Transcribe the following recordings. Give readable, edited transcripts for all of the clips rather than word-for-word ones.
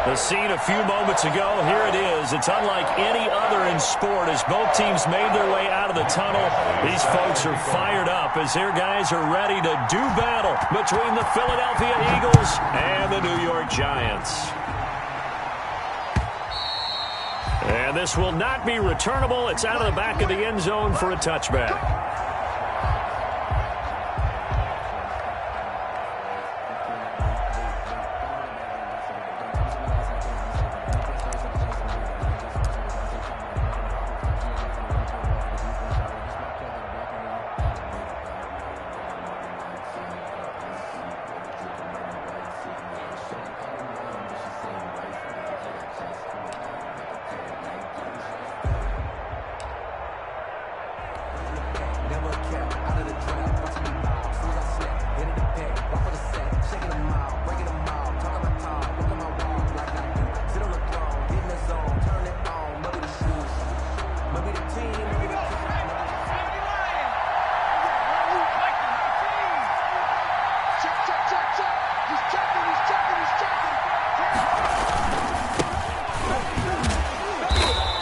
The scene a few moments ago, here it is. It's unlike any other in sport as both teams made their way out of the tunnel. These folks are fired up as their guys are ready to do battle between the Philadelphia Eagles and the New York Giants. And this will not be returnable. It's out of the back of the end zone for a touchback.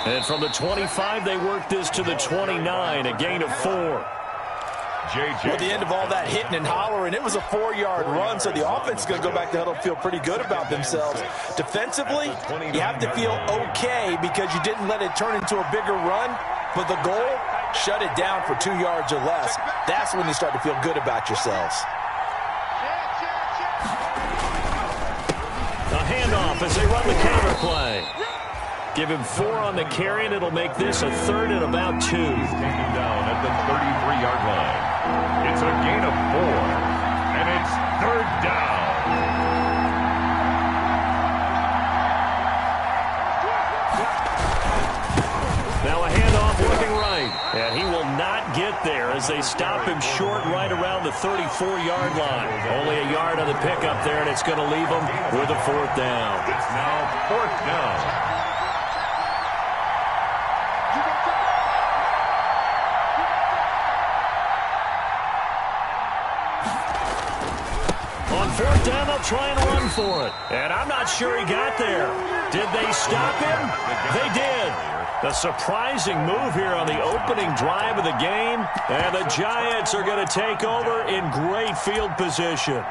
And from the 25, they work this to the 29, a gain of 4. At the end of all that hitting and hollering, it was a 4-yard run, so the offense is going to go back to huddle and feel pretty good about themselves. Defensively, you have to feel okay because you didn't let it turn into a bigger run, but the goal, shut it down for 2 yards or less. That's when you start to feel good about yourselves. A handoff as they run the counter play. Give him 4 on the carry, and it'll make this a 3rd and about 2. He's taken down at the 33-yard line. It's a gain of 4, and it's 3rd down. Now a handoff looking right, and he will not get there as they stop him short right around the 34-yard line. Only a yard on the pickup there, and it's going to leave him with a 4th down. It's now 4th down. On 4th down, they'll try and run for it. And I'm not sure he got there. Did they stop him? They did. A surprising move here on the opening drive of the game. And the Giants are going to take over in great field position.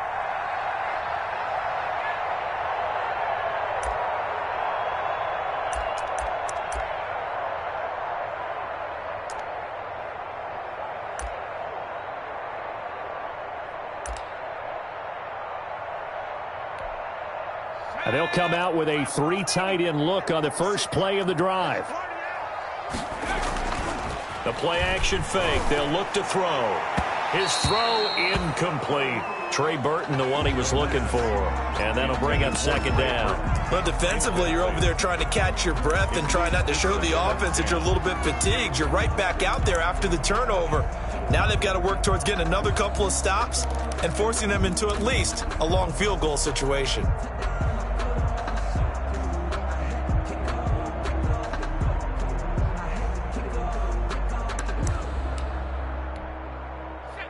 And they'll come out with a 3 tight end look on the first play of the drive. The play action fake. They'll look to throw. His throw incomplete. Trey Burton, the one he was looking for. And that'll bring up 2nd down. But defensively, you're over there trying to catch your breath and try not to show the offense that you're a little bit fatigued. You're right back out there after the turnover. Now they've got to work towards getting another couple of stops and forcing them into at least a long field goal situation.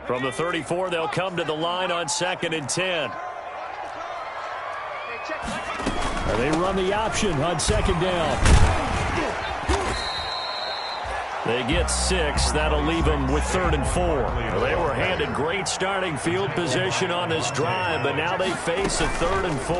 From the 34, they'll come to the line on 2nd and 10. And they run the option on 2nd down. They get 6. That'll leave them with 3rd and 4. They were handed great starting field position on this drive, but now they face a 3rd and 4.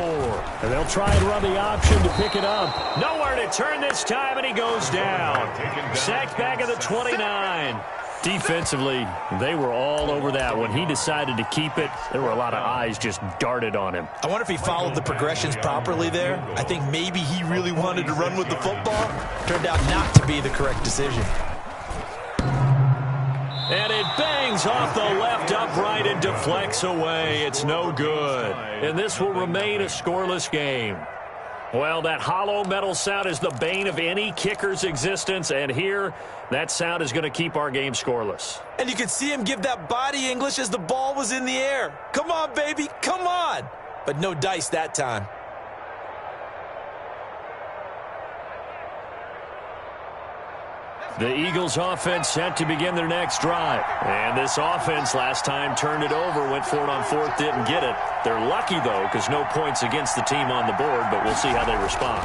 And they'll try and run the option to pick it up. Nowhere to turn this time, and he goes down. Sacked back at the 29. Defensively, they were all over that. When he decided to keep it, there were a lot of eyes just darted on him. I wonder if he followed the progressions properly there. I think maybe he really wanted to run with the football. Turned out not to be the correct decision. And it bangs off the left upright and deflects away. It's no good. And this will remain a scoreless game. Well, that hollow metal sound is the bane of any kicker's existence, and here, that sound is going to keep our game scoreless. And you could see him give that body English as the ball was in the air. Come on, baby, come on. But no dice that time. The Eagles offense set to begin their next drive. And this offense last time turned it over, went for it on fourth, didn't get it. They're lucky, though, because no points against the team on the board, but we'll see how they respond.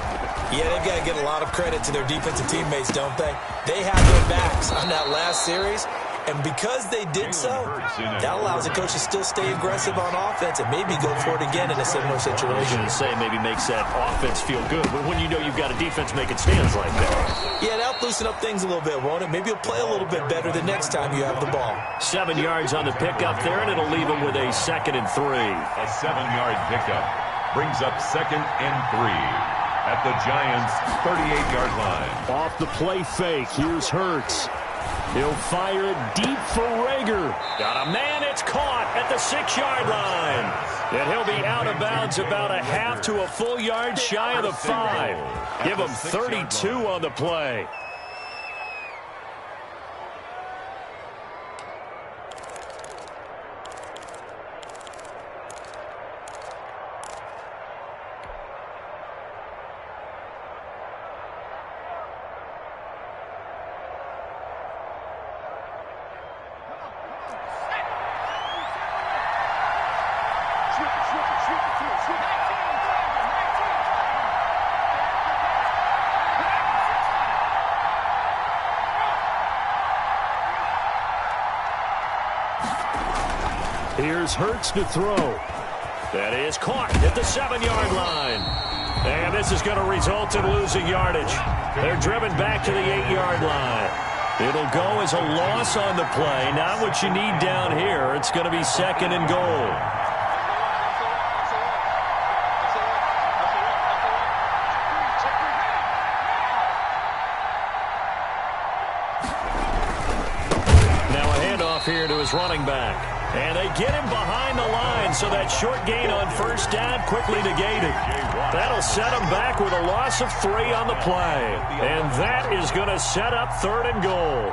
Yeah, they've got to give a lot of credit to their defensive teammates, don't they? They had their backs on that last series. And because they did so, that allows the coach to still stay aggressive on offense and maybe go for it again in a similar situation. I was going to say, maybe makes that offense feel good when you know you've got a defense making stands like that. Yeah, that'll loosen up things a little bit, won't it? Maybe you'll play a little bit better the next time you have the ball. 7 yards on the pickup there, and it'll leave them with a 2nd and 3. A 7-yard pickup brings up 2nd and 3 at the Giants' 38-yard line. Off the play fake, here's Hurts. He'll fire it deep for Rager. Got a man, it's caught at the 6-yard line. And he'll be out of bounds about a half to a full yard shy of the 5. Give him 32 on the play. Here's Hurts to throw. That is caught at the 7-yard line. And this is going to result in losing yardage. They're driven back to the 8-yard line. It'll go as a loss on the play. Not what you need down here. It's going to be 2nd and goal. Now a handoff here to his running back. And they get him behind the line, so that short gain on first down quickly negated. That'll set him back with a loss of 3 on the play. And that is going to set up 3rd and goal.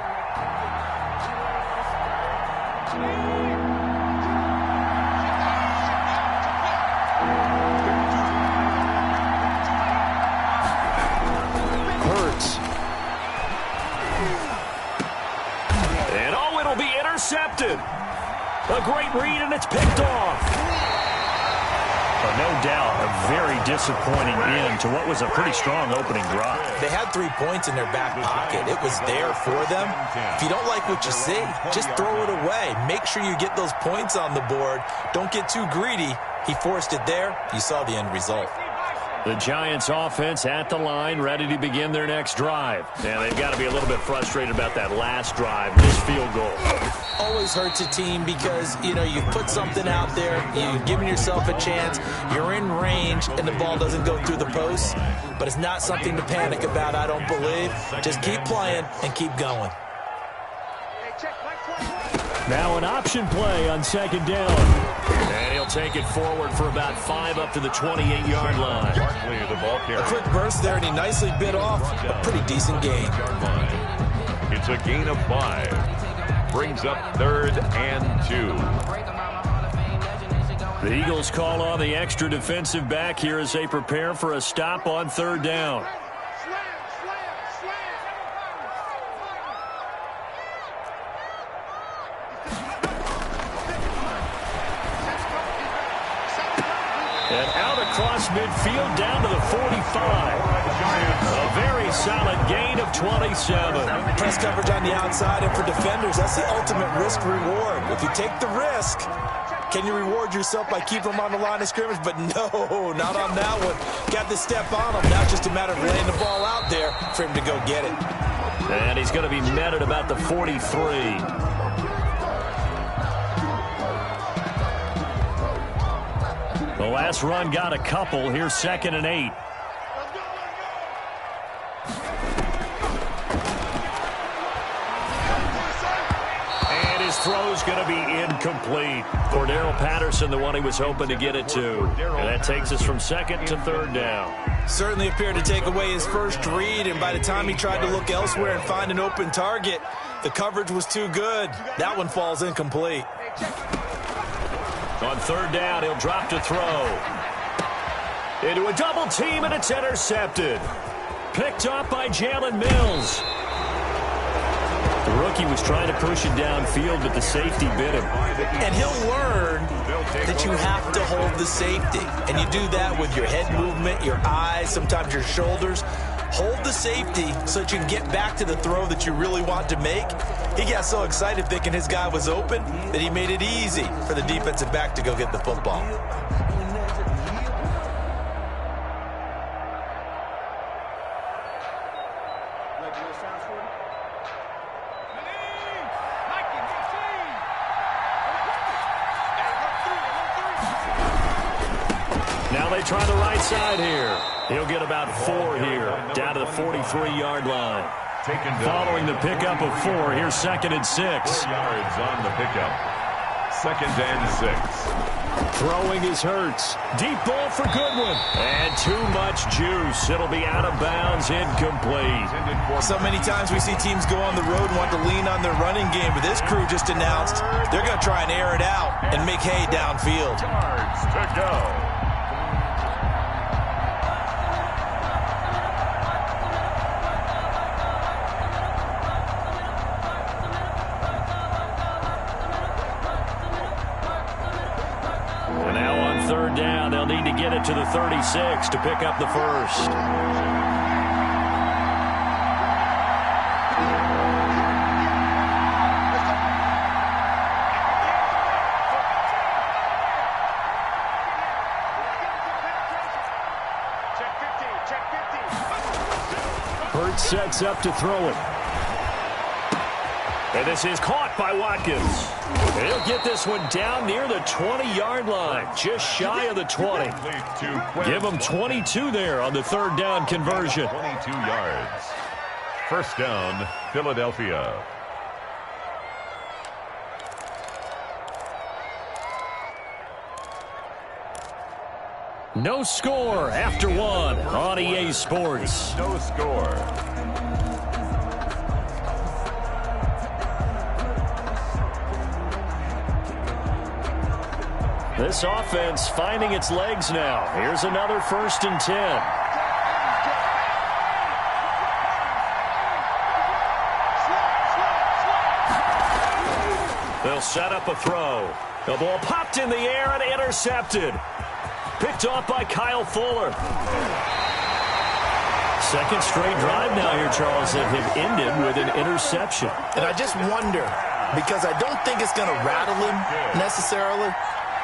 Hurts. And oh, it'll be intercepted. A great read, and it's picked off. But no doubt, a very disappointing end to what was a pretty strong opening drive. They had 3 points in their back pocket. It was there for them. If you don't like what you see, just throw it away. Make sure you get those points on the board. Don't get too greedy. He forced it there. You saw the end result. The Giants offense at the line, ready to begin their next drive. And they've got to be a little bit frustrated about that last drive, this field goal. Always hurts a team because, you know, you've put something out there, you've given yourself a chance, you're in range, and the ball doesn't go through the post. But it's not something to panic about, I don't believe. Just keep playing and keep going. Now an option play on 2nd down. And he'll take it forward for about 5 up to the 28-yard line. A quick burst there, and he nicely bit off a pretty decent gain. It's a gain of 5. Brings up 3rd and 2. The Eagles call on the extra defensive back here as they prepare for a stop on 3rd down. And out across midfield down to the 45. A very solid gain of 27. Press coverage on the outside, and for defenders, that's the ultimate risk-reward. If you take the risk, can you reward yourself by keeping them on the line of scrimmage? But no, not on that one. Got to step on him. Now it's just a matter of laying the ball out there for him to go get it. And he's going to be met at about the 43. The last run got a couple. Here's 2nd and 8. And his throw's going to be incomplete. Cordero Patterson, the one he was hoping to get it to. And that takes us from 2nd to 3rd down. Certainly appeared to take away his first read, and by the time he tried to look elsewhere and find an open target, the coverage was too good. That one falls incomplete. On 3rd down, he'll drop to throw. Into a double team, and it's intercepted. Picked up by Jalen Mills. he was trying to push it downfield, but the safety bit him. And he'll learn that you have to hold the safety. And you do that with your head movement, your eyes, sometimes your shoulders. Hold the safety so that you can get back to the throw that you really want to make. He got so excited thinking his guy was open that he made it easy for the defensive back to go get the football. Now they try the right side here. He'll get about 4 here, down to the 43-yard line. Following the pickup of 4, here's 2nd and 6. 4 yards on the pickup. 2nd and 6. Throwing is Hurts. Deep ball for Goodwin. And too much juice. It'll be out of bounds, incomplete. So many times we see teams go on the road and want to lean on their running game, but this crew just announced they're going to try and air it out and make hay downfield. Yards to go. Down, they'll need to get it to the 36 to pick up the first. Hurts sets up to throw it. And this is caught by Watkins. He'll get this one down near the 20-yard line, just shy of the 20. Give him 22 there on the 3rd down conversion. 22 yards. First down, Philadelphia. No score after 1 on EA Sports. No score. This offense finding its legs now. Here's another 1st and 10. They'll set up a throw. The ball popped in the air and intercepted. Picked off by Kyle Fuller. 2nd straight drive now here, Charles, that have ended with an interception. And I just wonder, because I don't think it's going to rattle him necessarily,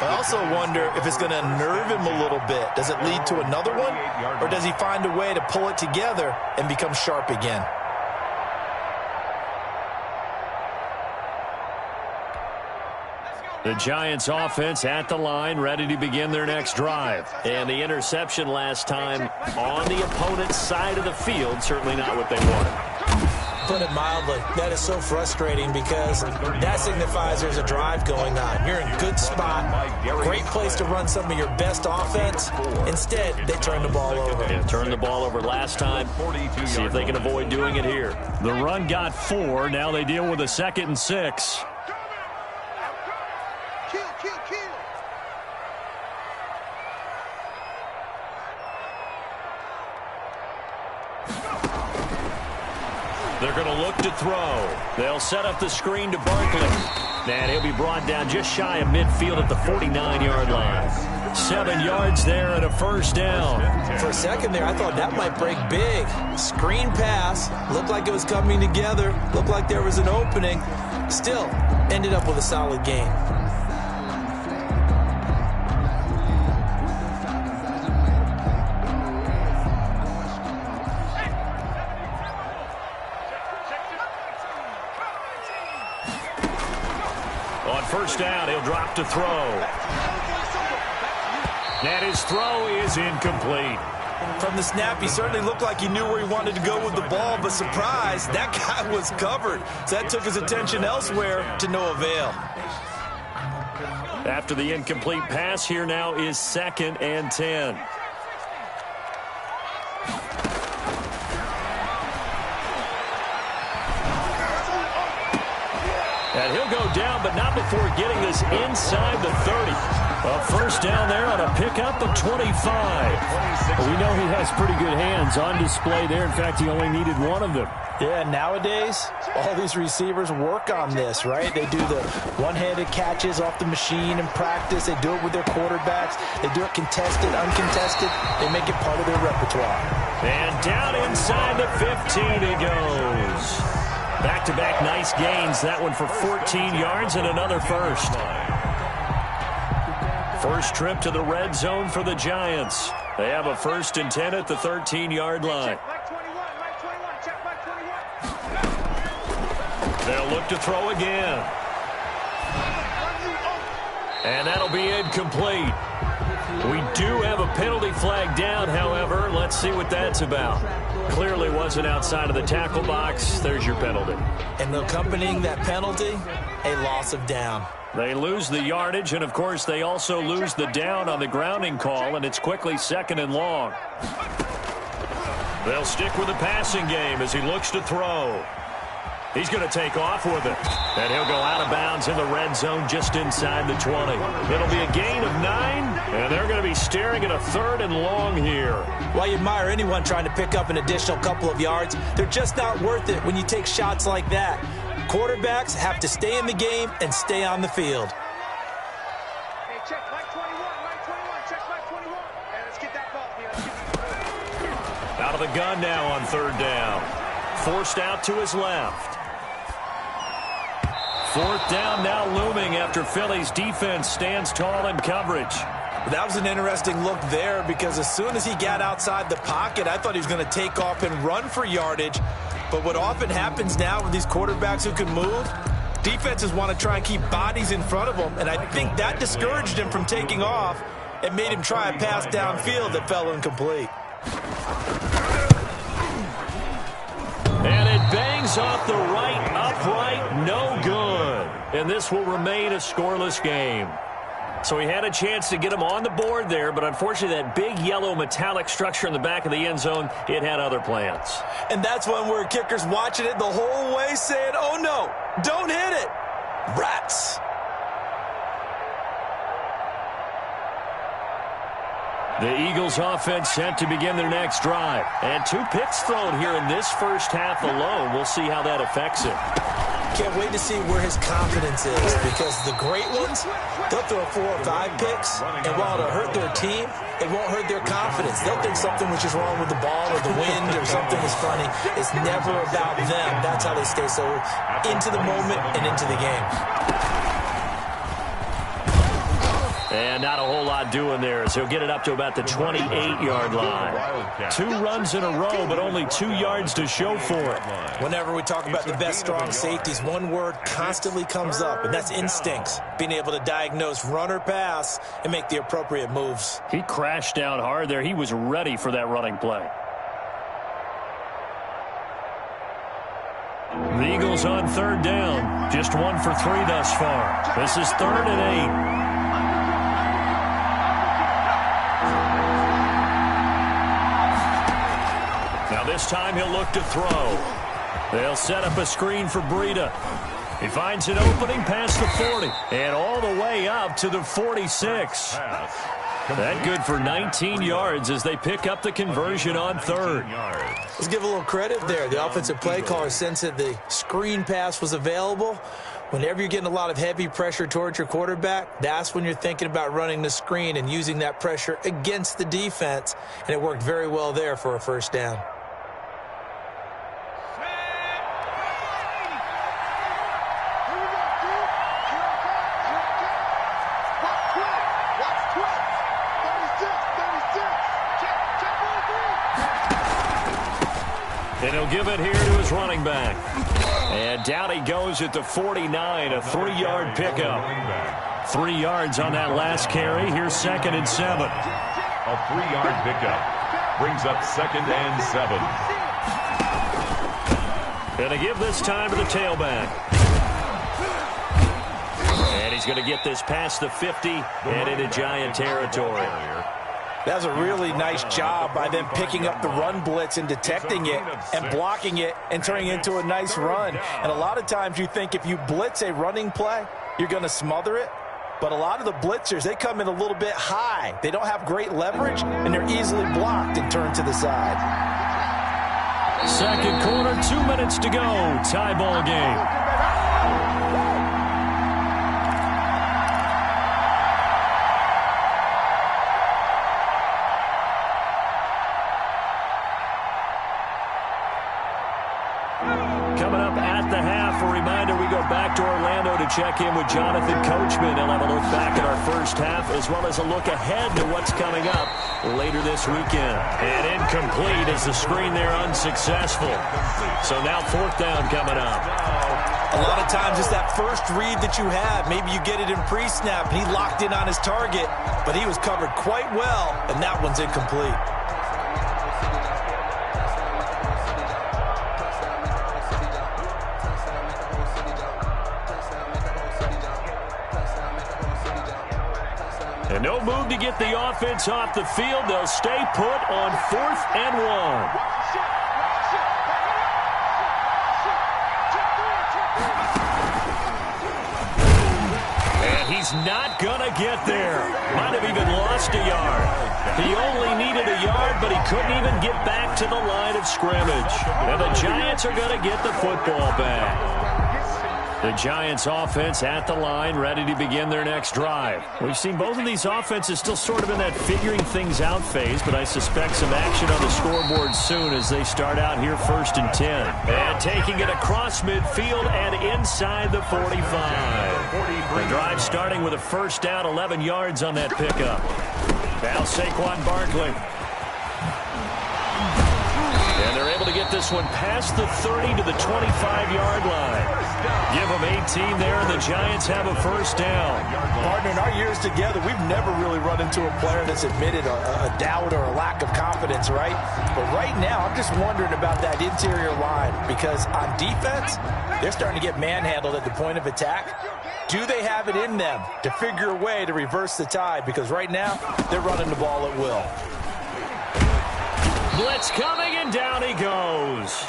I also wonder if it's going to nerve him a little bit. Does it lead to another one? Or does he find a way to pull it together and become sharp again? The Giants offense at the line, ready to begin their next drive. And the interception last time on the opponent's side of the field, certainly not what they wanted. Put it mildly, that is so frustrating because that signifies there's a drive going on. You're in a good spot, great place to run some of your best offense. Instead, they turn the ball over. Yeah, turned the ball over last time. See if they can avoid doing it here. The run got 4. Now they deal with a 2nd and 6. They're going to look to throw. They'll set up the screen to Barkley. And he'll be brought down just shy of midfield at the 49-yard line. 7 yards there and a 1st down. For a second there, I thought that might break big. Screen pass. Looked like it was coming together. Looked like there was an opening. Still, ended up with a solid gain. On 1st down, he'll drop to throw. And his throw is incomplete. From the snap, he certainly looked like he knew where he wanted to go with the ball, but surprise, that guy was covered. So that took his attention elsewhere to no avail. After the incomplete pass, here now is 2nd and 10. And he'll go down, but not before getting this inside the 30. A first down there on a pickup of 25. Well, we know he has pretty good hands on display there. In fact, he only needed one of them. Yeah, nowadays, all these receivers work on this, right? They do the one-handed catches off the machine in practice. They do it with their quarterbacks. They do it contested, uncontested. They make it part of their repertoire. And down inside the 15 he goes. Back-to-back nice gains. That one for 14 yards and another first. First trip to the red zone for the Giants. They have a 1st and 10 at the 13-yard line. They'll look to throw again. And that'll be incomplete. We do have a penalty flag down, however. Let's see what that's about. Clearly wasn't outside of the tackle box. There's your penalty. And accompanying that penalty, a loss of down. They lose the yardage, and, of course, they also lose the down on the grounding call, and it's quickly 2nd and long. They'll stick with the passing game as he looks to throw. He's going to take off with it, and he'll go out of bounds in the red zone just inside the 20. It'll be a gain of 9, and they're going to be staring at a 3rd and long here. While you admire anyone trying to pick up an additional couple of yards, they're just not worth it when you take shots like that. Quarterbacks have to stay in the game and stay on the field. Hey, check Mike 21, Mike 21, check Mike 21. Hey, let's get that ball here. Out of the gun now on 3rd down. Forced out to his left. 4th down now looming after Philly's defense stands tall in coverage. That was an interesting look there because as soon as he got outside the pocket, I thought he was going to take off and run for yardage. But what often happens now with these quarterbacks who can move, defenses want to try and keep bodies in front of them, and I think that discouraged him from taking off and made him try a pass downfield that fell incomplete. And it bangs off the right upright, no good. And this will remain a scoreless game. So he had a chance to get him on the board there, but unfortunately that big yellow metallic structure in the back of the end zone, it had other plans. And that's when we're kickers watching it the whole way saying, oh no, don't hit it. Rats. The Eagles offense set to begin their next drive. And 2 picks thrown here in this first half alone. We'll see how that affects him. Can't wait to see where his confidence is because the great ones, they'll throw 4 or 5 picks, and while it'll hurt their team, it won't hurt their confidence. They'll think something was just wrong with the ball or the wind or something is funny. It's never about them. That's how they stay so into the moment and into the game. And not a whole lot doing there as he'll get it up to about the 28-yard line. 2 runs in a row, but only 2 yards to show for it. Whenever we talk about the best strong safeties, one word constantly comes up, and that's instincts. Being able to diagnose run or pass and make the appropriate moves. He crashed down hard there. He was ready for that running play. The Eagles on 3rd down. Just 1 for 3 thus far. This is 3rd and 8. This time he'll look to throw. They'll set up a screen for Breida. He finds an opening past the 40 and all the way up to the 46. That good for 19 yards as they pick up the conversion on 3rd. Let's give a little credit there. The offensive play caller sensed that the screen pass was available. Whenever you're getting a lot of heavy pressure towards your quarterback, that's when you're thinking about running the screen and using that pressure against the defense. And it worked very well there for a first down. And he'll give it here to his running back. And down he goes at the 49, a 3-yard pickup. 3 yards on that last carry. Here's 2nd and 7. A 3-yard pickup brings up 2nd and 7. Going to give this time to the tailback. And he's going to get this past the 50 and into Giant territory. That was a really nice job by them picking up the run blitz and detecting it and blocking it and turning it into a nice run. And a lot of times you think if you blitz a running play, you're going to smother it. But a lot of the blitzers, they come in a little bit high. They don't have great leverage, and they're easily blocked and turned to the side. Second quarter, 2 minutes to go. Tie ball game. Coming up at the half, a reminder we go back to Orlando to check in with Jonathan Coachman. He'll have a look back at our first half as well as a look ahead to what's coming up later this weekend. And incomplete as the screen there unsuccessful. So now fourth down coming up. A lot of times it's that first read that you have. Maybe you get it in pre-snap and he locked in on his target, but he was covered quite well, and that one's incomplete. And no move to get the offense off the field. They'll stay put on 4th and 1. And he's not going to get there. Might have even lost a yard. He only needed a yard, but he couldn't even get back to the line of scrimmage. And the Giants are going to get the football back. The Giants offense at the line, ready to begin their next drive. We've seen both of these offenses still sort of in that figuring things out phase, but I suspect some action on the scoreboard soon as they start out here 1st and 10. And taking it across midfield and inside the 45. The drive starting with a first down, 11 yards on that pickup. Now Saquon Barkley. And they're able to get this one past the 30 to the 25-yard line. Give them 18 there, and the Giants have a first down. Partner, in our years together, we've never really run into a player that's admitted a doubt or a lack of confidence, right? But right now, I'm just wondering about that interior line because on defense, they're starting to get manhandled at the point of attack. Do they have it in them to figure a way to reverse the tide? Because right now, they're running the ball at will. Blitz coming, and down he goes.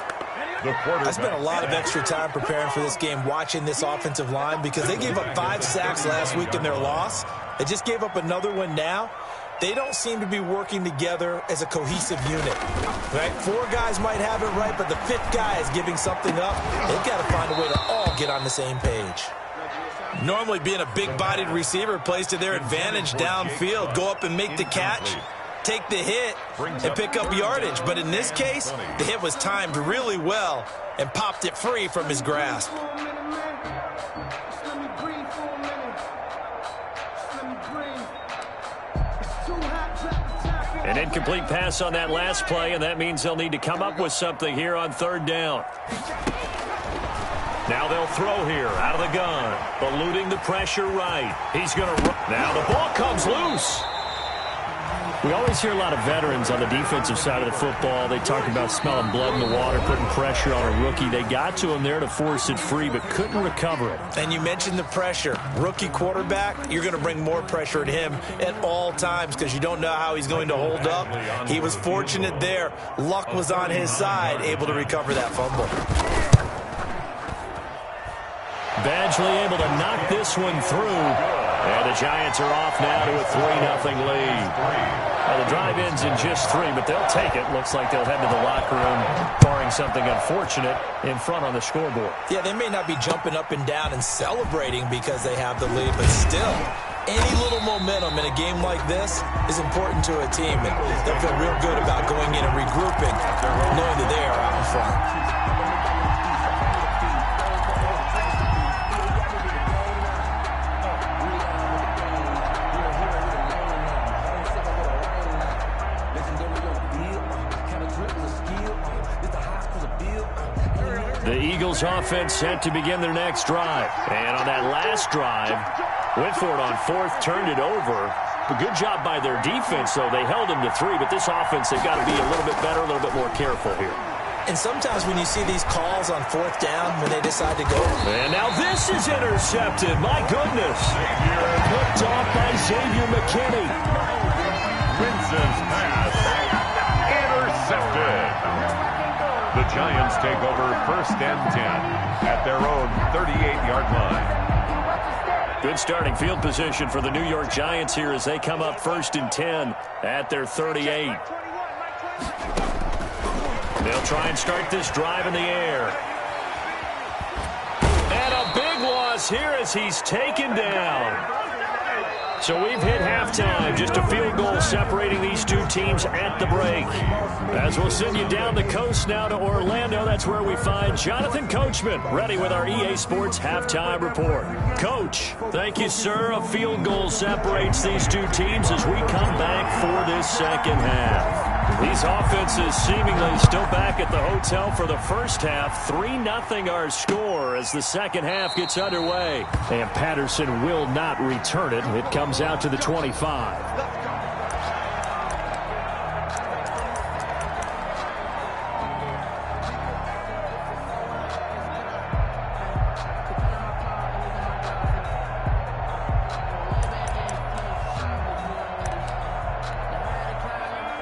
I spent a lot of extra time preparing for this game watching this offensive line because they gave up 5 sacks last week in their loss. They just gave up another one now. They don't seem to be working together as a cohesive unit. Right? 4 guys might have it right, but the 5th guy is giving something up. They've got to find a way to all get on the same page. Normally being a big-bodied receiver plays to their advantage downfield. Go up and make the catch. Take the hit and pick up yardage. But in this case, the hit was timed really well and popped it free from his grasp. An incomplete pass on that last play, and that means they'll need to come up with something here on 3rd down. Now they'll throw here out of the gun. Eluding the pressure right. He's going to run. Now the ball comes loose. We always hear a lot of veterans on the defensive side of the football. They talk about smelling blood in the water, putting pressure on a rookie. They got to him there to force it free, but couldn't recover it. And you mentioned the pressure. Rookie quarterback, you're going to bring more pressure at him at all times because you don't know how he's going to hold up. He was fortunate there. Luck was on his side, able to recover that fumble. Badgley able to knock this one through. And the Giants are off now to a 3-0 lead. Well, the drive ends in just 3, but they'll take it. Looks like they'll head to the locker room, barring something unfortunate, in front on the scoreboard. Yeah, they may not be jumping up and down and celebrating because they have the lead, but still, any little momentum in a game like this is important to a team. And they'll feel real good about going in and regrouping, knowing that they are out in front. The Eagles offense set to begin their next drive. And on that last drive, went for it on 4th, turned it over. A good job by their defense, though. They held them to 3, but this offense, they've got to be a little bit better, a little bit more careful here. And sometimes when you see these calls on 4th down, when they decide to go. And now this is intercepted. My goodness. Picked off by Xavier McKinney. Winston's pass intercepted. The Giants take over 1st and 10 at their own 38-yard line. Good starting field position for the New York Giants here as they come up 1st and 10 at their 38. They'll try and start this drive in the air. And a big loss here as he's taken down. So we've hit halftime. Just a field goal separating these two teams at the break. As we'll send you down the coast now to Orlando, that's where we find Jonathan Coachman, ready with our EA Sports Halftime Report. Coach, thank you, sir. A field goal separates these two teams as we come back for this second half. These offenses seemingly still back at the hotel for the first half. 3-0 our score as the second half gets underway. And Patterson will not return it. It comes out to the 25.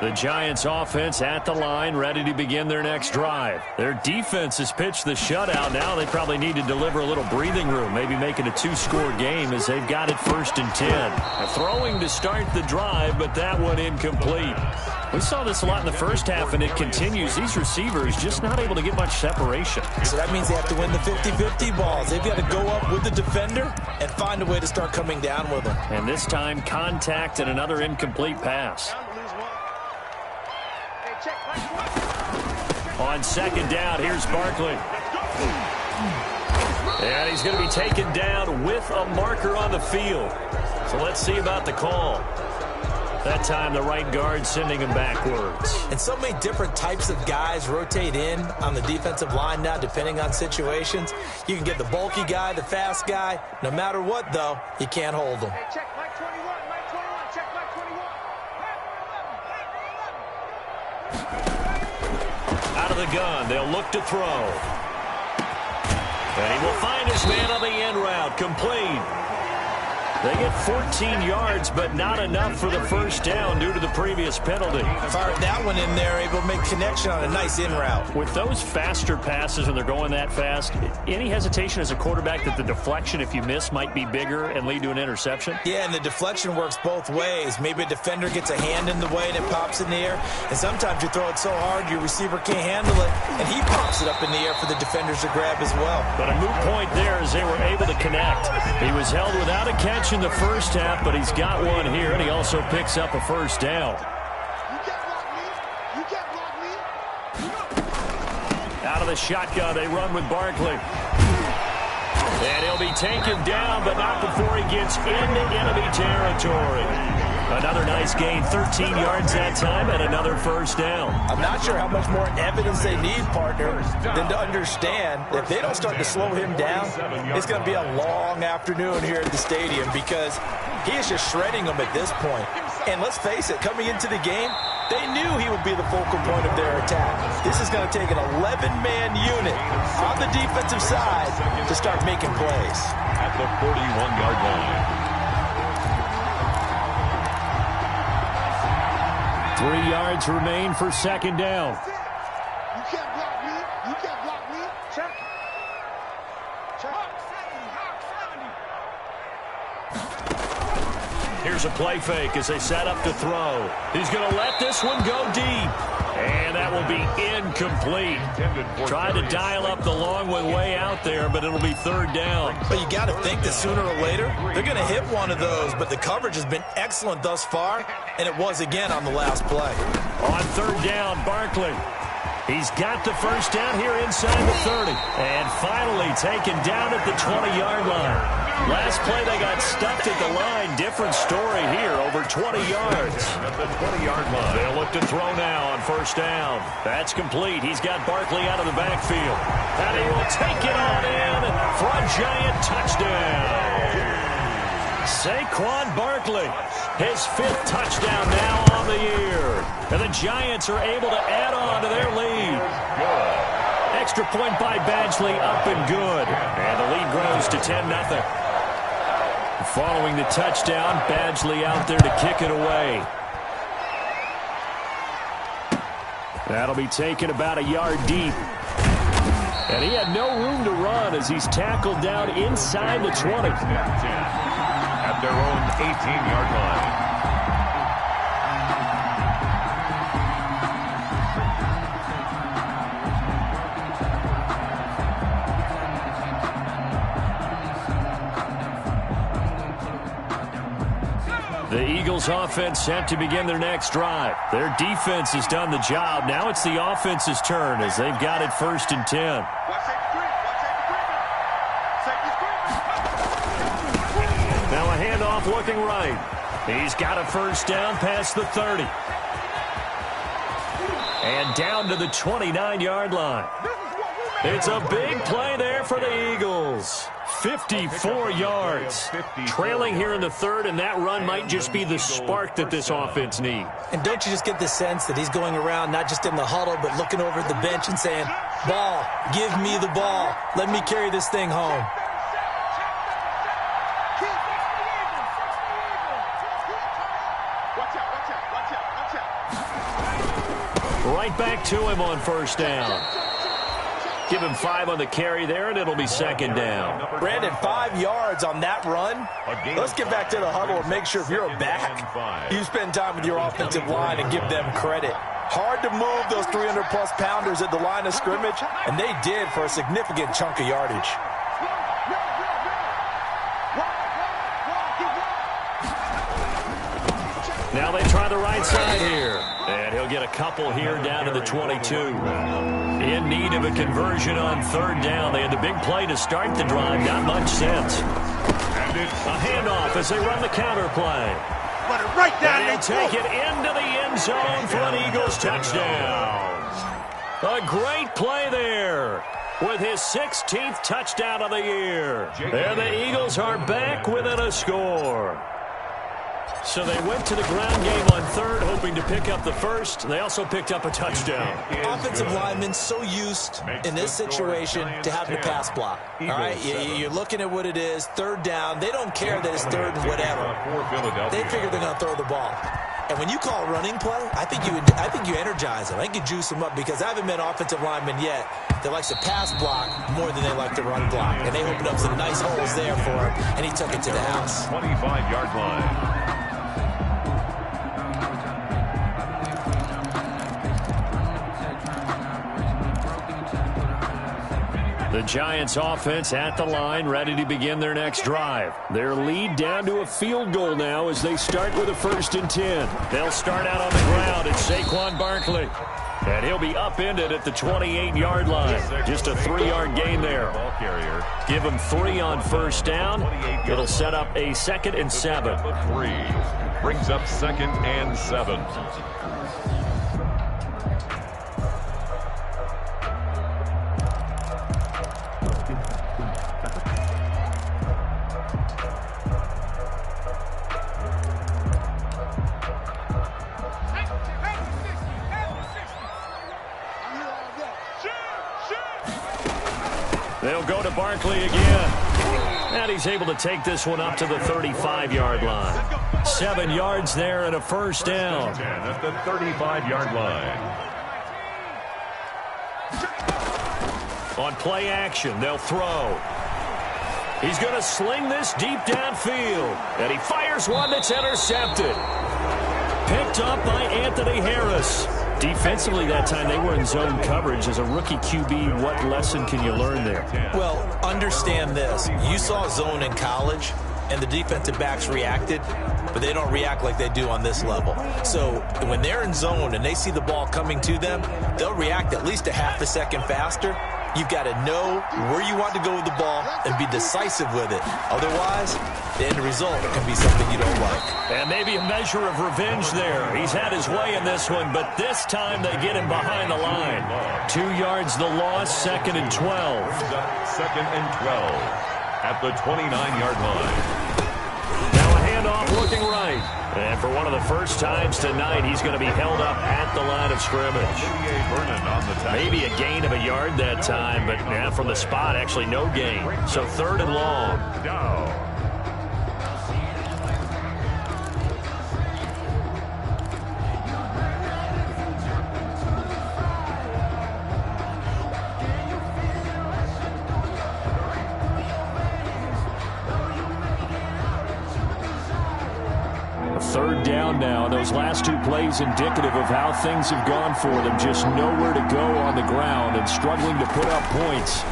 The Giants offense at the line, ready to begin their next drive. Their defense has pitched the shutout. Now they probably need to deliver a little breathing room, maybe make it a 2-score game as they've got it 1st and 10. Throwing to start the drive, but that one incomplete. We saw this a lot in the first half, and it continues. These receivers just not able to get much separation. So that means they have to win the 50-50 balls. They've got to go up with the defender and find a way to start coming down with them. And this time, contact and another incomplete pass. On second down, here's Barkley. And he's going to be taken down with a marker on the field. So let's see about the call. That time, the right guard sending him backwards. And so many different types of guys rotate in on the defensive line now, depending on situations. You can get the bulky guy, the fast guy. No matter what, though, you can't hold them. Hey, check Mike 21, Mike 21, check Mike 21. Out of the gun, they'll look to throw. And he will find his man on the end route, complete. They get 14 yards, but not enough for the first down due to the previous penalty. Fired that one in there, able to make connection on a nice in route. With those faster passes when they're going that fast, any hesitation as a quarterback that the deflection, if you miss, might be bigger and lead to an interception? Yeah, and the deflection works both ways. Maybe a defender gets a hand in the way and it pops in the air. And sometimes you throw it so hard your receiver can't handle it, and he pops it up in the air for the defenders to grab as well. But a moot point there as they were able to connect. He was held without a catch in the first half, but he's got one here, and he also picks up a first down. Out of the shotgun, they run with Barkley. And he'll be taken down, but not before he gets into enemy territory. Another nice gain, 13 yards that time, and another first down. I'm not sure how much more evidence they need, partner, than to understand that if they don't start to slow him down, it's going to be a long afternoon here at the stadium because he is just shredding them at this point. And let's face it, coming into the game, they knew he would be the focal point of their attack. This is going to take an 11-man unit on the defensive side to start making plays. At the 41-yard line. 3 yards remain for second down. You can't block me. You can't block me. Check. Here's a play fake as they set up to throw. He's going to let this one go deep. And that will be incomplete. Tried to dial up the long way out there, but it'll be third down. But you got to think that sooner or later, they're going to hit one of those, but the coverage has been excellent thus far, and it was again on the last play. On third down, Barkley. He's got the first down here inside the 30. And finally taken down at the 20-yard line. Last play they got stuffed at the line. Different story here, over 20 yards. At the 20-yard line. They'll look to throw now on first down. That's complete. He's got Barkley out of the backfield. And he will take it on in for a Giant touchdown. Saquon Barkley, his 5th touchdown now on the year. And the Giants are able to add on to their lead. Good. Extra point by Badgley, up and good. And the lead grows to 10-0. Following the touchdown, Badgley out there to kick it away. That'll be taken about a yard deep. And he had no room to run as he's tackled down inside the 20. their own 18-yard line. The Eagles offense set to begin their next drive. Their defense has done the job. Now it's the offense's turn as they've got it 1st and 10. Now a handoff looking right. He's got a 1st down past the 30. And down to the 29-yard line. It's a big play there for the Eagles. 54 yards. Trailing here in the 3rd, and that run might just be the spark that this offense needs. And don't you just get the sense that he's going around, not just in the huddle, but looking over at the bench and saying, ball, give me the ball. Let me carry this thing home. Right back to him on 1st down. Give him 5 on the carry there, and it'll be 2nd down. Brandon, 5 yards on that run. Let's get back to the huddle and make sure if you're a back, you spend time with your offensive line and give them credit. Hard to move those 300-plus pounders at the line of scrimmage, and they did for a significant chunk of yardage. Now they try the right side here. And he'll get a couple here down to the 22. In need of a conversion on 3rd down. They had the big play to start the drive. Not much sense. And it's a handoff as they run the counter play. Put it right down. And they'll take it into the end zone for an Eagles touchdown. A great play there with his 16th touchdown of the year. And the Eagles are back within a score. So they went to the ground game on 3rd, hoping to pick up the 1st. They also picked up a touchdown. Offensive linemen so used in this situation to having a pass block. All right, you're looking at what it is, 3rd down. They don't care that it's 3rd and whatever. They figure they're going to throw the ball. And when you call a running play, I think you energize them. I think you juice them up because I haven't met offensive linemen yet that likes to pass block more than they like to run block. And they opened up some nice holes there for him, and he took it to the house. 25-yard line. The Giants offense at the line, ready to begin their next drive. Their lead down to a field goal now as they start with a 1st and 10. They'll start out on the ground. It's Saquon Barkley. And he'll be upended at the 28-yard line. Just a 3-yard gain there. Give him 3 on 1st down. It'll set up a 2nd and 7. 3 brings up 2nd and 7. They'll go to Barkley again. And he's able to take this one up to the 35-yard line. 7 yards there and a 1st down. At the 35-yard line. On play action, they'll throw. He's going to sling this deep downfield. And he fires one that's intercepted. Picked up by Anthony Harris. Defensively that time, they were in zone coverage. As a rookie QB, what lesson can you learn there? Well, understand this. You saw zone in college, and the defensive backs reacted, but they don't react like they do on this level. So when they're in zone and they see the ball coming to them, they'll react at least a half a second faster. You've got to know where you want to go with the ball and be decisive with it. Otherwise, the end result can be something you don't like. And maybe a measure of revenge there. He's had his way in this one, but this time they get him behind the line. 2 yards the loss, 2nd and 12. 2nd and 12 at the 29-yard line. Now a handoff looking right. And for one of the first times tonight, he's going to be held up at the line of scrimmage. Maybe a gain of a yard that time, but from the spot, actually no gain. So 3rd and long. down now. Those last 2 plays indicative of how things have gone for them. Just nowhere to go on the ground and struggling to put up points.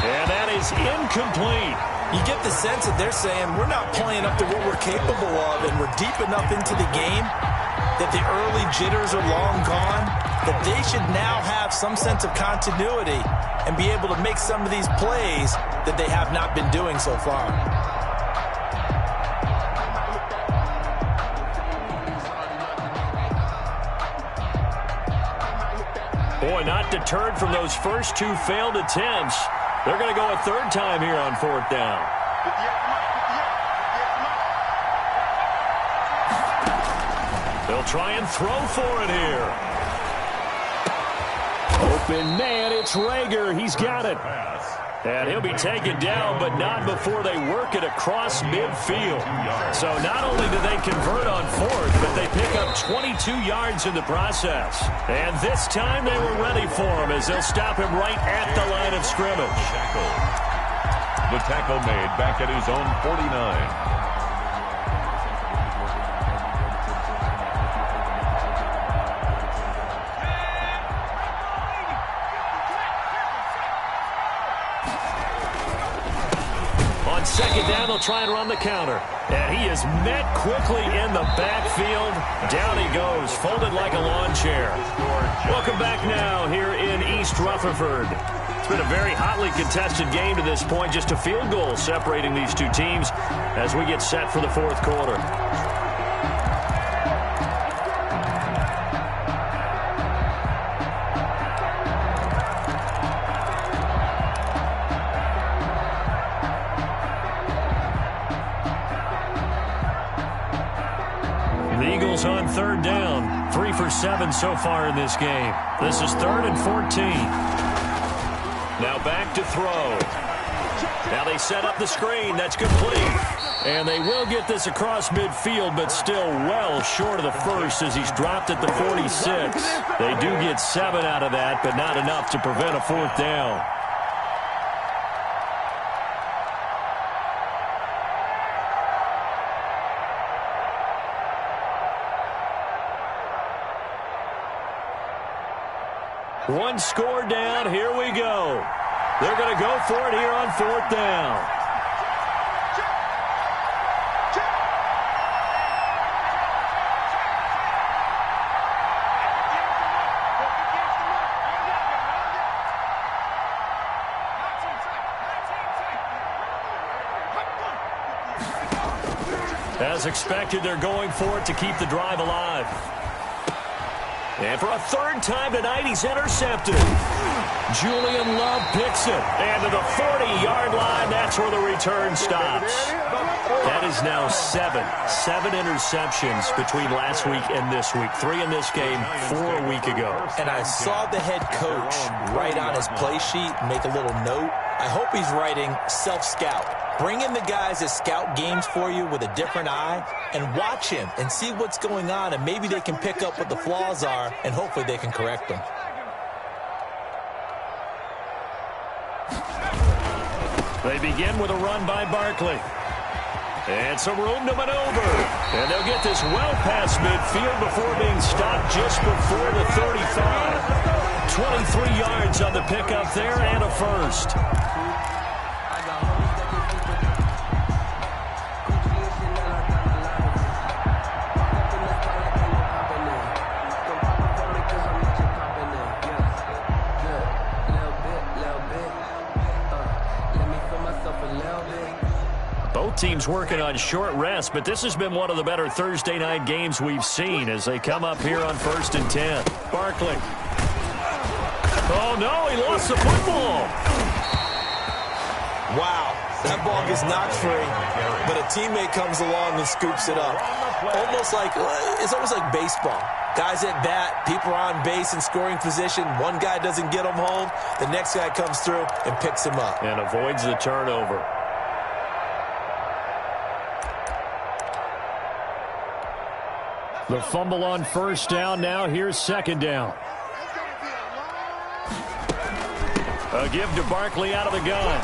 And that is incomplete. You get the sense that they're saying we're not playing up to what we're capable of, and we're deep enough into the game that the early jitters are long gone, that they should now have some sense of continuity and be able to make some of these plays that they have not been doing so far. Boy, not deterred from those first 2 failed attempts. They're going to go a 3rd time here on 4th down. They'll try and throw for it here. Open man, it's Reagor. He's got it. And he'll be taken down, but not before they work it across midfield. So not only do they convert on 4th, but they pick up 22 yards in the process. And this time they were ready for him as they'll stop him right at the line of scrimmage. The tackle made back at his own 49. Second down, they'll try and run the counter. And he is met quickly in the backfield. Down he goes, folded like a lawn chair. Welcome back now here in East Rutherford. It's been a very hotly contested game to this point. Just a field goal separating these 2 teams as we get set for the 4th quarter. On 3rd down, 3 for 7 so far in this game. This is 3rd and 14. Now back to throw. Now they set up the screen. That's complete. And they will get this across midfield, but still well short of the first as he's dropped at the 46. They do get 7 out of that, but not enough to prevent a 4th down. One score down. Here we go. They're going to go for it here on 4th down. As expected, they're going for it to keep the drive alive. And for a 3rd time tonight, he's intercepted. Julian Love picks it. And to the 40-yard line, that's where the return stops. That is now 7 interceptions between last week and this week. 3 in this game, 4 a week ago. And I saw the head coach write on his play sheet, make a little note. I hope he's writing self-scout. Bring in the guys that scout games for you with a different eye and watch him and see what's going on, and maybe they can pick up what the flaws are, and hopefully they can correct them. They begin with a run by Barkley. And some room to maneuver. And they'll get this well past midfield before being stopped just before the 35. 23 yards on the pickup there and a first. Both teams working on short rest, but this has been one of the better Thursday night games we've seen as they come up here on 1st and 10. Barkley. Oh, no, he lost the football. Wow, that ball gets knocked free, but a teammate comes along and scoops it up. It's almost like baseball. Guys at bat, people are on base in scoring position. One guy doesn't get him home. The next guy comes through and picks him up. And avoids the turnover. The fumble on 1st down. Now here's 2nd down. A give to Barkley out of the gun.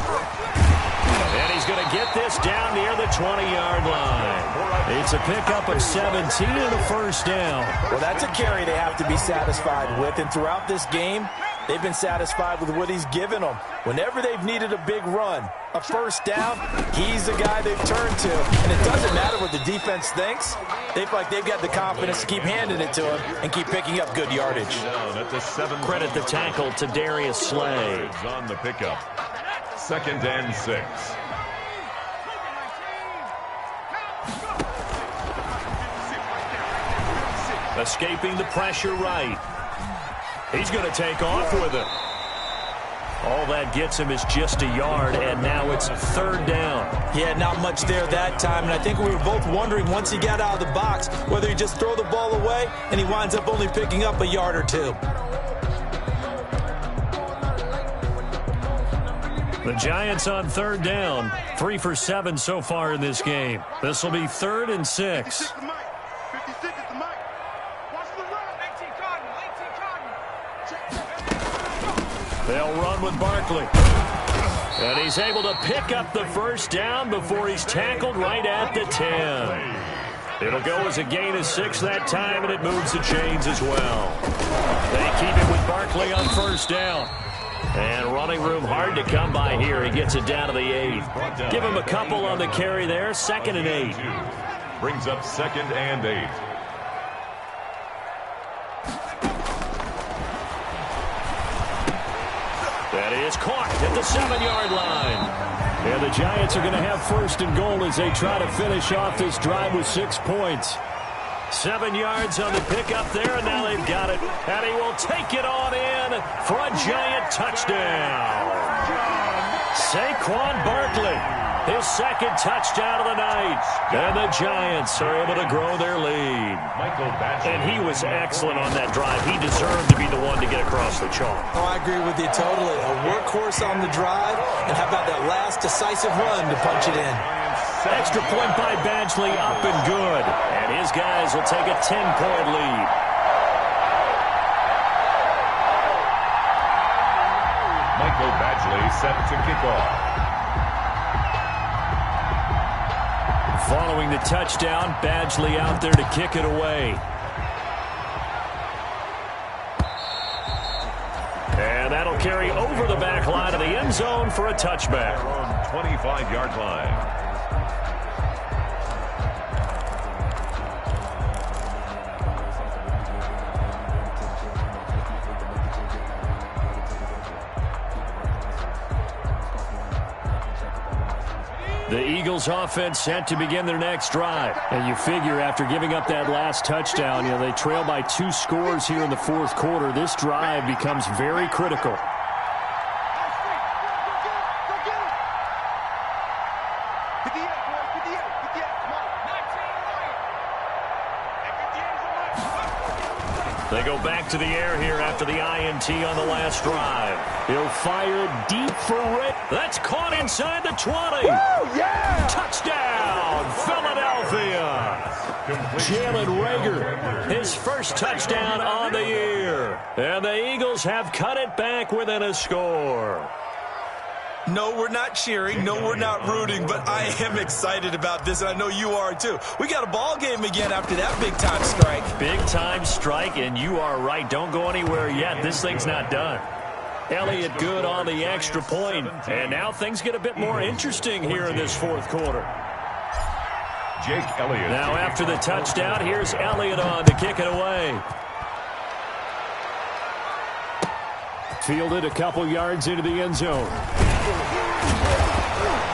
And he's going to get this down near the 20-yard line. It's a pickup of 17 and a first down. Well, that's a carry they have to be satisfied with. And throughout this game, they've been satisfied with what he's given them. Whenever they've needed a big run, a first down, he's the guy they've turned to. And it doesn't matter what the defense thinks. They feel like they've got the confidence to keep handing it to him and keep picking up good yardage. Credit the tackle to Darius Slay. On the pickup. 2nd and 6. Escaping the pressure right. He's going to take off with it. All that gets him is just a yard, and now it's 3rd down. Yeah, not much there that time, and I think we were both wondering once he got out of the box whether he just throw the ball away, and he winds up only picking up a yard or two. The Giants on 3rd down, 3 for 7 so far in this game. This will be 3rd and 6. They'll run with Barkley. And he's able to pick up the first down before he's tackled right at the 10. It'll go as a gain of 6 that time, and it moves the chains as well. They keep it with Barkley on first down. And running room hard to come by here. He gets it down to the 8. Give him a couple on the carry there. 2nd and 8. Brings up 2nd and 8. That is caught at the 7-yard line. And the Giants are going to have 1st and goal as they try to finish off this drive with 6 points. 7 yards on the pickup there, and now they've got it. And he will take it on in for a Giant touchdown. Saquon Barkley, his 2nd touchdown of the night. And the Giants are able to grow their lead. And he was excellent on that drive. He deserved to be the one to get across the chalk. Oh, I agree with you totally. A workhorse on the drive, and how about that last decisive run to punch it in? Extra point by Badgley, up and good. And his guys will take a 10-point lead. Michael Badgley set to kick off. Following the touchdown, Badgley out there to kick it away. And that'll carry over the back line of the end zone for a touchback. On 25-yard line. The Eagles offense set to begin their next drive. And you figure after giving up that last touchdown, they trail by 2 scores here in the 4th quarter. This drive becomes very critical. They go back to the air here after the INT on the last drive. He'll fire deep for Rick. That's caught inside the 20. Woo, yeah! Touchdown, Philadelphia. Jalen Reagor, his first touchdown on the year. And the Eagles have cut it back within a score. No, we're not cheering. No, we're not rooting. But I am excited about this, and I know you are too. We got a ball game again after that big-time strike. Big-time strike, and you are right. Don't go anywhere yet. This thing's not done. Elliott good on the extra point. And now things get a bit more interesting here in this 4th quarter. Jake Elliott. Now after the touchdown, here's Elliott on to kick it away. Fielded a couple yards into the end zone.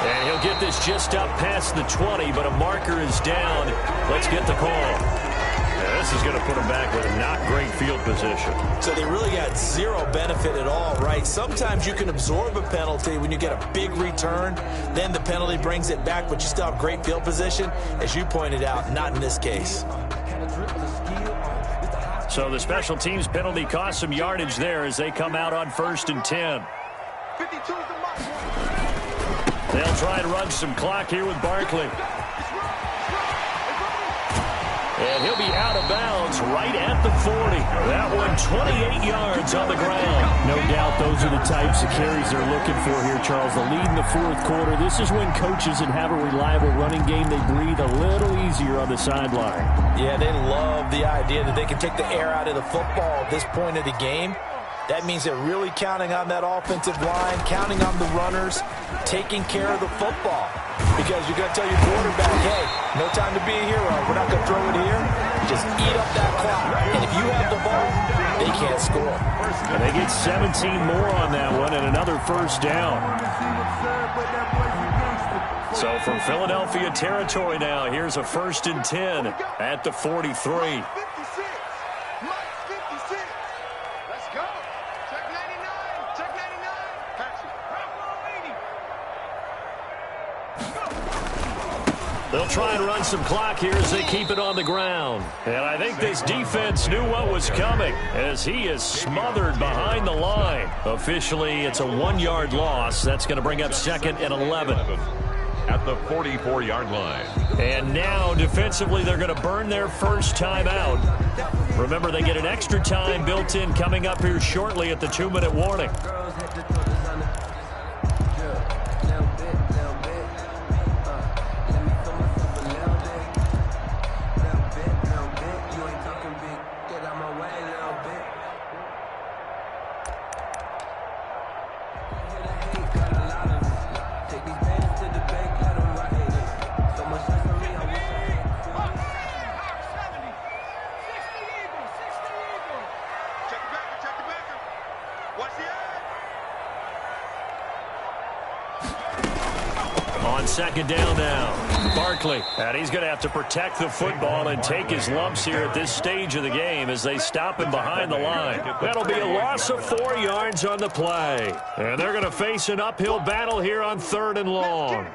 And he'll get this just up past the 20, but a marker is down. Let's get the call. Yeah, this is going to put him back with a not great field position. So they really got 0 benefit at all, right? Sometimes you can absorb a penalty when you get a big return. Then the penalty brings it back, but you still have great field position. As you pointed out, not in this case. So the special teams penalty cost some yardage there as they come out on 1st and 10. 52 is the mark. They'll try and run some clock here with Barkley. And he'll be out of bounds right at the 40. That one 28 yards on the ground. No doubt those are the types of carries they're looking for here, Charles. The lead in the fourth quarter. This is when coaches that have a reliable running game, they breathe a little easier on the sideline. Yeah, they love the idea that they can take the air out of the football at this point of the game. That means they're really counting on that offensive line, counting on the runners, taking care of the football. Because you're going to tell your quarterback, hey, no time to be a hero. We're not going to throw it here. Just eat up that clock. And if you have the ball, they can't score. And they get 17 more on that one and another first down. So from Philadelphia territory now, here's a 1st and 10 at the 43. They'll try and run some clock here as they keep it on the ground. And I think this defense knew what was coming as he is smothered behind the line. Officially, it's a 1-yard loss. That's going to bring up 2nd and 11. At the 44-yard line. And now, defensively, they're going to burn their first time out. Remember, they get an extra time built in coming up here shortly at the 2-minute warning. On 2nd down now, Barkley. And he's going to have to protect the football and take his lumps here at this stage of the game as they stop him behind the line. That'll be a loss of 4 yards on the play. And they're going to face an uphill battle here on 3rd and long.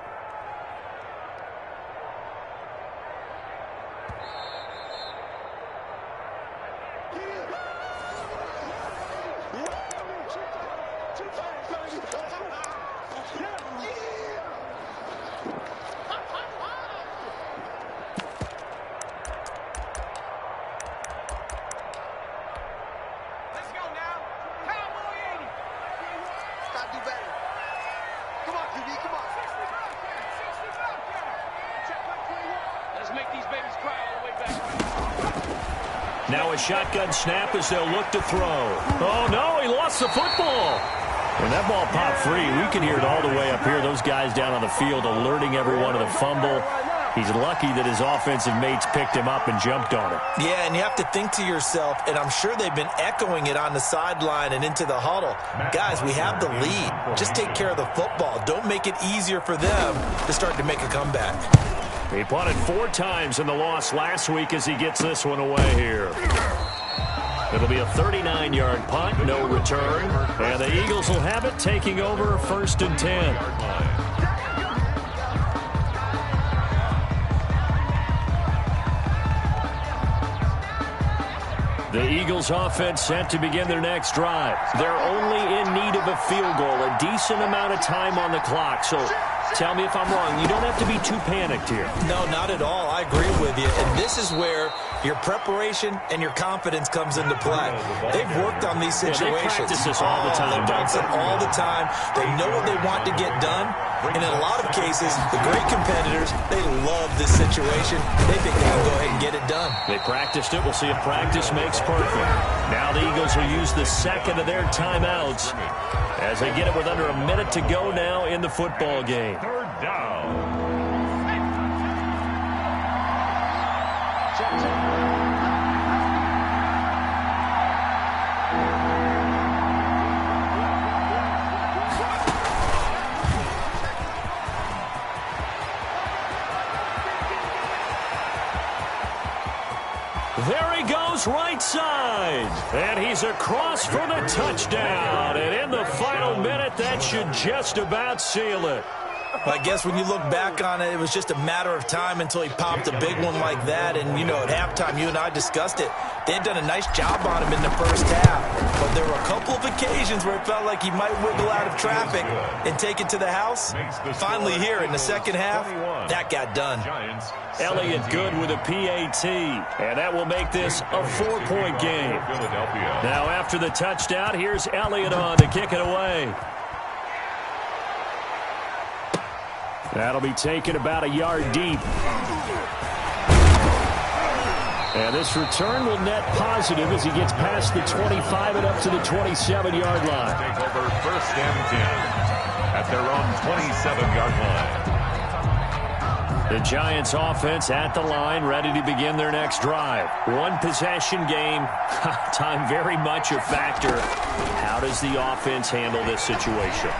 Now a shotgun snap as they'll look to throw. Oh, no, he lost the football. When that ball popped free, we can hear it all the way up here. Those guys down on the field alerting everyone of the fumble. He's lucky that his offensive mates picked him up and jumped on it. Yeah, and you have to think to yourself, and I'm sure they've been echoing it on the sideline and into the huddle. Guys, we have the lead. Just take care of the football. Don't make it easier for them to start to make a comeback. He punted 4 times in the loss last week as he gets this one away here. It'll be a 39-yard punt, no return. And the Eagles will have it, taking over 1st and 10. The Eagles offense set to begin their next drive. They're only in need of a field goal, a decent amount of time on the clock. So tell me if I'm wrong. You don't have to be too panicked here. No, not at all. I agree with you. And this is where your preparation and your confidence comes into play. They've worked on these situations. They practice this all the time. They practice it all the time. They know what they want to get done. And in a lot of cases, the great competitors, they love this situation. They think they can go ahead and get it done. They practiced it. We'll see if practice makes perfect. Now the Eagles will use the second of their timeouts as they get it with under a minute to go now in the football game. 3rd down. There he goes right side. And he's across for the touchdown. And in the final minute, that should just about seal it. I guess when you look back on it, it was just a matter of time until he popped a big one like that. And, you know, at halftime, you and I discussed it. They had done a nice job on him in the first half. But there were a couple of occasions where it felt like he might wiggle out of traffic and take it to the house. Finally here in the second half, that got done. Elliott good with a PAT, and that will make this a 4-point game. Now after the touchdown, here's Elliott on to kick it away. That'll be taken about a yard deep. And this return will net positive as he gets past the 25 and up to the 27-yard line. Take over 1st and 10 at their own 27-yard line. The Giants offense at the line, ready to begin their next drive. One possession game, time very much a factor. How does the offense handle this situation?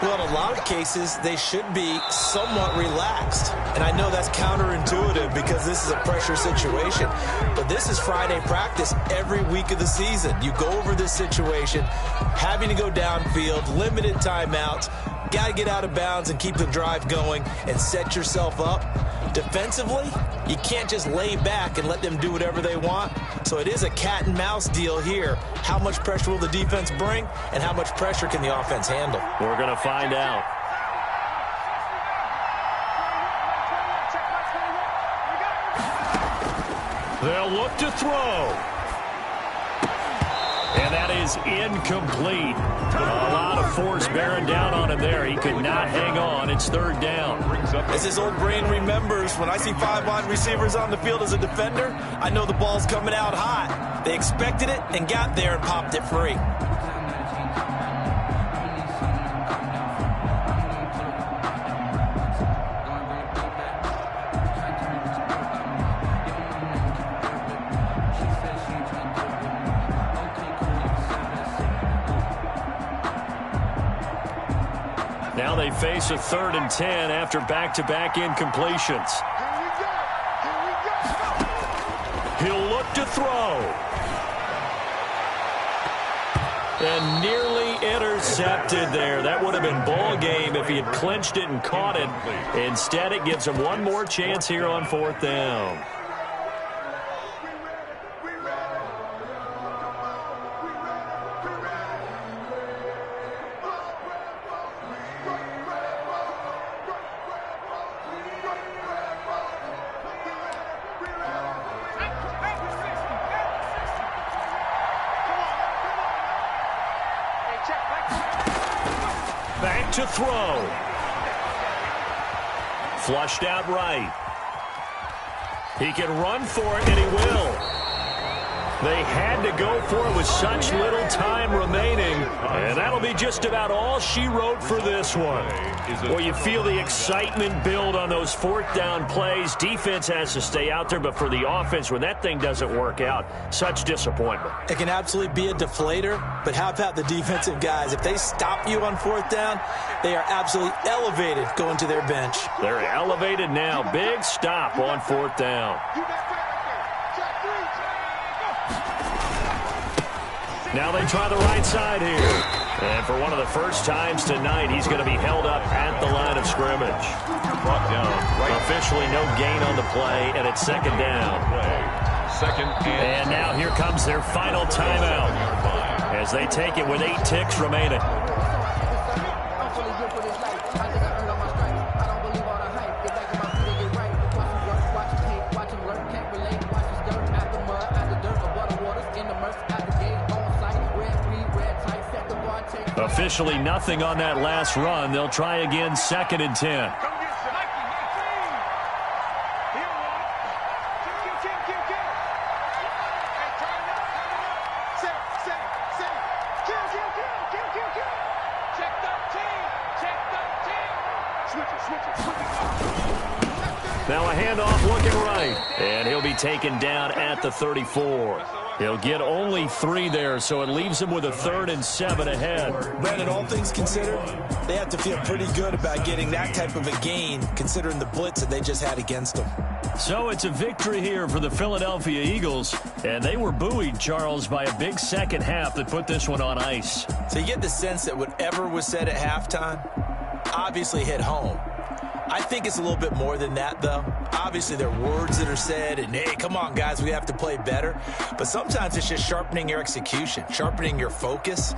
Well, in a lot of cases, they should be somewhat relaxed. And I know that's counterintuitive because this is a pressure situation. But this is Friday practice every week of the season. You go over this situation, having to go downfield, limited timeouts, got to get out of bounds and keep the drive going and set yourself up. Defensively, you can't just lay back and let them do whatever they want. So it is a cat and mouse deal here. How much pressure will the defense bring, and how much pressure can the offense handle? We're going to find out. They'll look to throw. And that is incomplete. A lot of force bearing down on him there. He could not hang on. It's 3rd down. As his old brain remembers, when I see 5 wide receivers on the field as a defender, I know the ball's coming out hot. They expected it and got there and popped it free. Now they face a 3rd and 10 after back-to-back incompletions. He'll look to throw. And nearly intercepted there. That would have been ball game if he had clinched it and caught it. Instead, it gives him one more chance here on 4th down. Back to throw. Flushed out right. He can run for it, and he will. They had to go for it with such little time remaining, and that'll be just about all she wrote for this one. Well, you feel the excitement build on those 4th down plays. Defense has to stay out there, but for the offense, when that thing doesn't work out, such disappointment. It can absolutely be a deflator, but how about the defensive guys? If they stop you on 4th down, they are absolutely elevated going to their bench. They're elevated now. Big stop on 4th down. Now they try the right side here. And for one of the first times tonight, he's going to be held up at the line of scrimmage. Brought down. Right. Officially no gain on the play, and it's 2nd down. 2nd and now here comes their final timeout as they take it with 8 ticks remaining. Officially nothing on that last run. They'll try again, 2nd and 10. Now a handoff looking right, and he'll be taken down at the 34. He'll get only 3 there, so it leaves him with a 3rd and 7 ahead. Brandon, all things considered, they have to feel pretty good about getting that type of a gain, considering the blitz that they just had against them. So it's a victory here for the Philadelphia Eagles, and they were buoyed, Charles, by a big second half that put this one on ice. So you get the sense that whatever was said at halftime obviously hit home. I think it's a little bit more than that, though. Obviously, there are words that are said, and, hey, come on, guys, we have to play better. But sometimes it's just sharpening your execution, sharpening your focus,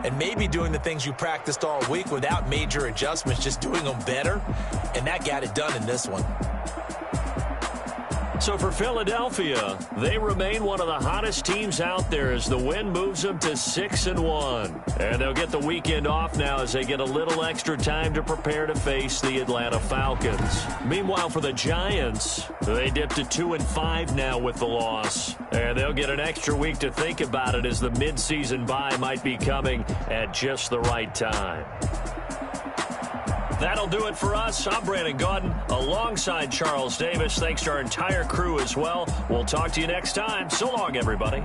and maybe doing the things you practiced all week without major adjustments, just doing them better. And that got it done in this one. So for Philadelphia, they remain one of the hottest teams out there as the win moves them to 6-1. And they'll get the weekend off now as they get a little extra time to prepare to face the Atlanta Falcons. Meanwhile, for the Giants, they dipped to 2-5 now with the loss. And they'll get an extra week to think about it as the midseason bye might be coming at just the right time. That'll do it for us. I'm Brandon Gaudin alongside Charles Davis. Thanks to our entire crew as well. We'll talk to you next time. So long, everybody.